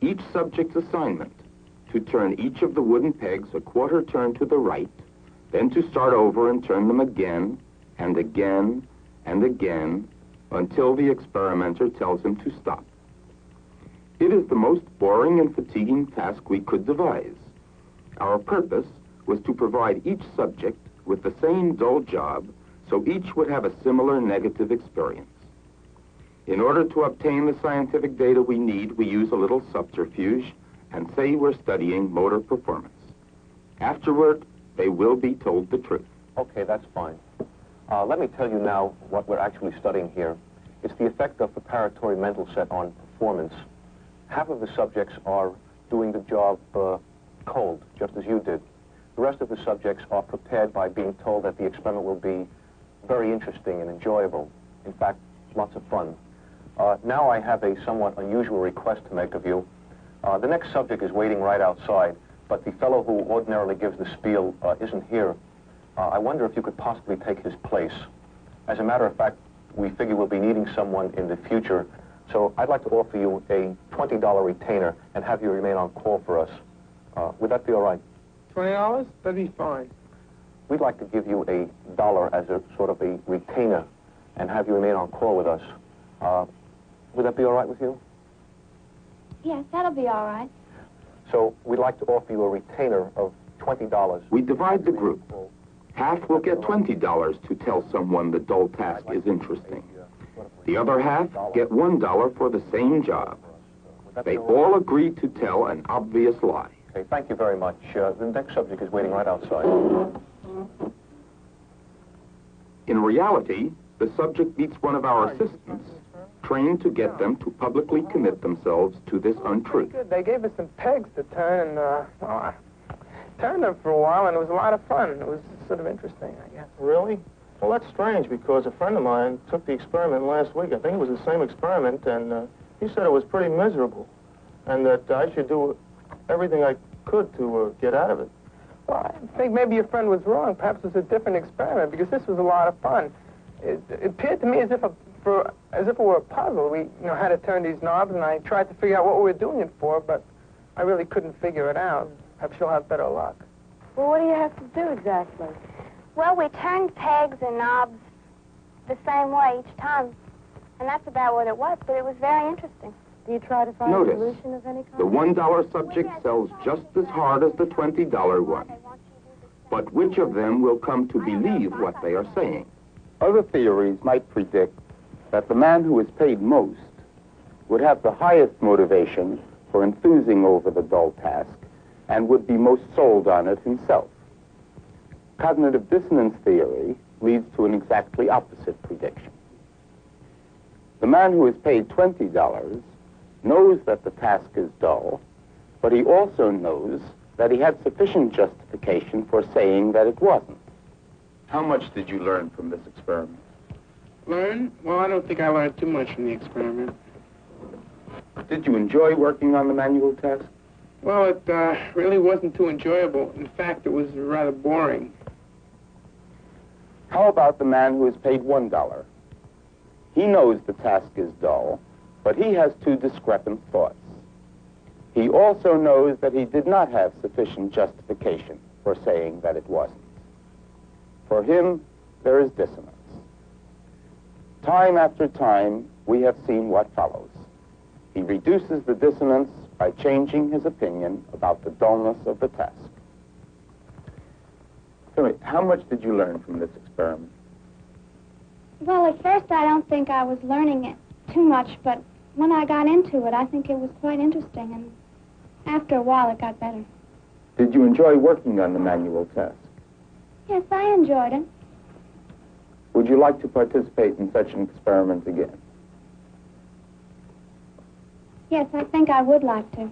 each subject's assignment to turn each of the wooden pegs a quarter turn to the right, then to start over and turn them again and again and again until the experimenter tells him to stop. It is the most boring and fatiguing task we could devise. Our purpose was to provide each subject with the same dull job so each would have a similar negative experience. In order to obtain the scientific data we need, we use a little subterfuge and say we're studying motor performance. Afterward, they will be told the truth. Okay, that's fine. Let me tell you now what we're actually studying here. It's the effect of preparatory mental set on performance. Half of the subjects are doing the job cold, just as you did. The rest of the subjects are prepared by being told that the experiment will be very interesting and enjoyable. In fact, lots of fun. Now I have a somewhat unusual request to make of you. The next subject is waiting right outside, but the fellow who ordinarily gives the spiel isn't here. I wonder if you could possibly take his place. As a matter of fact, we figure we'll be needing someone in the future, so I'd like to offer you a $20 retainer and have you remain on call for us. Would that be all right? $20? That'd be fine. We'd like to give you $1 as a sort of a retainer and have you remain on call with us. Would that be all right with you? Yes, that'll be all right. So we'd like to offer you a retainer of $20. We divide the group. Half will get $20 to tell someone the dull task is interesting. The other half get $1 for the same job. They all agree to tell an obvious lie. Okay, thank you very much. The next subject is waiting right outside. In reality, the subject meets one of our assistants, trained to get them to publicly commit themselves to this untruth. Good. They gave us some pegs to turn, and well, I turned them for a while, and it was a lot of fun. It was sort of interesting, I guess. Really? Well, that's strange, because a friend of mine took the experiment last week. I think it was the same experiment, and he said it was pretty miserable, and that I should do everything I could to get out of it. Well, I think maybe your friend was wrong. Perhaps it was a different experiment, because this was a lot of fun. It appeared to me as if it were a puzzle. We, had to turn these knobs, and I tried to figure out what we were doing it for, but I really couldn't figure it out. Perhaps you'll have better luck. Well, what do you have to do exactly? Well, we turned pegs and knobs the same way each time, and that's about what it was, but it was very interesting. Do you try to find a solution of any kind? The $1 subject sells just as hard as the $20 one. But which of them will come to believe what they are saying? Other theories might predict that the man who is paid most would have the highest motivation for enthusing over the dull task and would be most sold on it himself. Cognitive dissonance theory leads to an exactly opposite prediction. The man who is paid $20 knows that the task is dull, but he also knows that he had sufficient justification for saying that it wasn't. How much did you learn from this experiment? Learn? Well, I don't think I learned too much from the experiment. Did you enjoy working on the manual test? Well, it really wasn't too enjoyable. In fact, it was rather boring. How about the man who is paid $1? He knows the task is dull, but he has two discrepant thoughts. He also knows that he did not have sufficient justification for saying that it wasn't. For him, there is dissonance. Time after time, we have seen what follows. He reduces the dissonance by changing his opinion about the dullness of the task. Tell me, how much did you learn from this experiment? Well, at first I don't think I was learning it too much, but when I got into it, I think it was quite interesting, and after a while it got better. Did you enjoy working on the manual test? Yes, I enjoyed it. Would you like to participate in such an experiment again? Yes, I think I would like to.